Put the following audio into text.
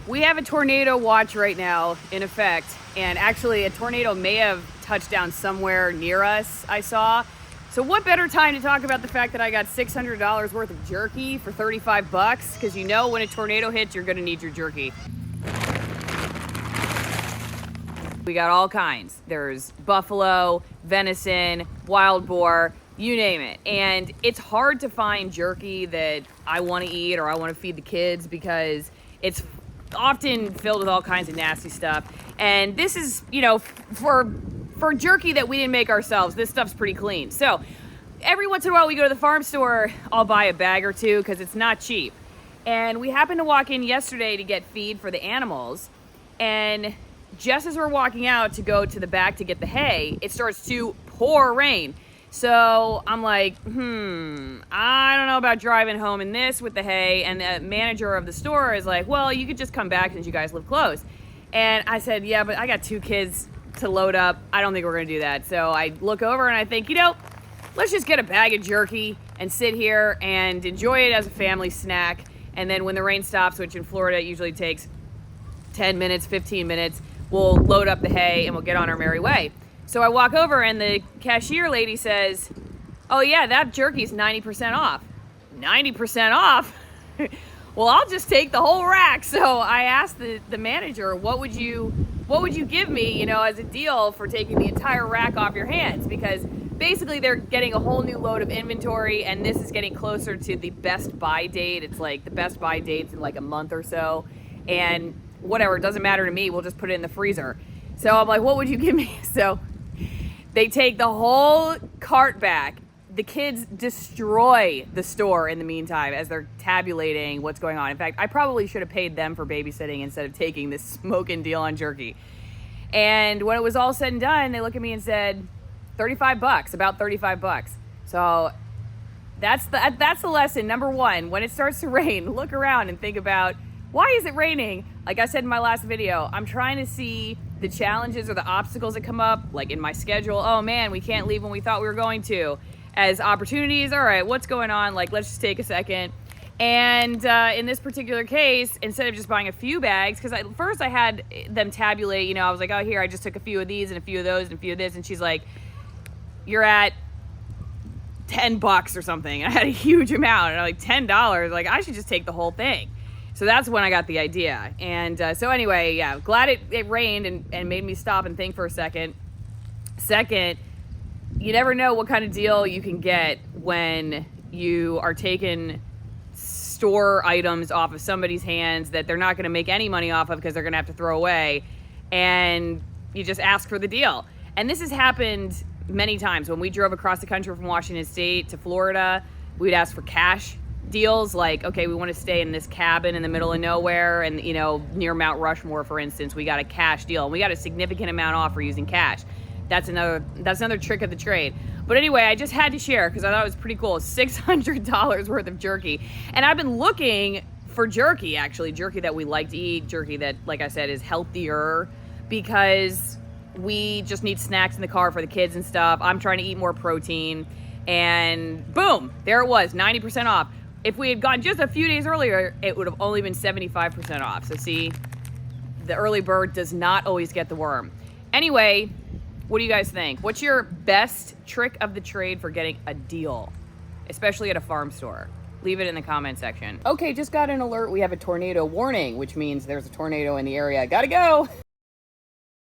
We have a tornado watch right now in effect, and actually a tornado may have touched down somewhere near us, I saw. So what better time to talk about the fact that I got $600 worth of jerky for 35 bucks? Because you know when a tornado hits, you're gonna need your jerky. We got all kinds. There's buffalo, venison, wild boar, you name it. And it's hard to find jerky that I want to eat or I want to feed the kids because it's often filled with all kinds of nasty stuff. And this is, you know, for jerky that we didn't make ourselves, this stuff's pretty clean. So every once in a while we go to the farm store, I'll buy a bag or two because it's not cheap. And we happened to walk in yesterday to get feed for the animals. And just as we're walking out to go to the back to get the hay, it starts to pour rain. So I'm like, I don't know about driving home in this with the hay. And the manager of the store is like, well, you could just come back since you guys live close. And I said, yeah, but I got 2 kids to load up. I don't think we're gonna do that. So I look over and I think, you know, let's just get a bag of jerky and sit here and enjoy it as a family snack. And then when the rain stops, which in Florida it usually takes 10 minutes, 15 minutes, we'll load up the hay and we'll get on our merry way. So I walk over and the cashier lady says, oh yeah, that jerky's 90% off. 90% off? Well, I'll just take the whole rack. So I asked the manager, what would you give me, you know, as a deal for taking the entire rack off your hands? Because basically they're getting a whole new load of inventory and this is getting closer to the best buy date. It's like the best buy date's in like a month or so. And whatever, it doesn't matter to me. We'll just put it in the freezer. So I'm like, what would you give me? So they take the whole cart back. The kids destroy the store in the meantime as they're tabulating what's going on. In fact, I probably should have paid them for babysitting instead of taking this smoking deal on jerky. And when it was all said and done, they looked at me and said, 35 bucks, about 35 bucks. So that's the lesson. Number one, when it starts to rain, look around and think about, why is it raining? Like I said in my last video, I'm trying to see the challenges or the obstacles that come up, like in my schedule. Oh man, we can't leave when we thought we were going to. As opportunities, all right, what's going on? Like, let's just take a second. And in this particular case, instead of just buying a few bags, because first I had them tabulate, you know, I was like, oh, here, I just took a few of these and a few of those and a few of this. And she's like, you're at 10 bucks or something. And I had a huge amount. And I'm like, $10? Like, I should just take the whole thing. So that's when I got the idea. And so anyway, yeah, glad it rained and made me stop and think for a second. Second, you never know what kind of deal you can get when you are taking store items off of somebody's hands that they're not going to make any money off of because they're going to have to throw away, and you just ask for the deal. And this has happened many times. When we drove across the country from Washington State to Florida, we'd ask for cash deals, like, okay, we want to stay in this cabin in the middle of nowhere and, you know, near Mount Rushmore, for instance. We got a cash deal and we got a significant amount off for using cash. That's another trick of the trade. But anyway, I just had to share because I thought it was pretty cool. $600 worth of jerky. And I've been looking for jerky, actually, jerky that we like to eat, jerky that, like I said, is healthier, because we just need snacks in the car for the kids and stuff. I'm trying to eat more protein. And boom, there it was, 90% off. If we had gone just a few days earlier, it would have only been 75% off. So see, the early bird does not always get the worm. Anyway, what do you guys think? What's your best trick of the trade for getting a deal, especially at a farm store? Leave it in the comment section. Okay, just got an alert. We have a tornado warning, which means there's a tornado in the area. Gotta go.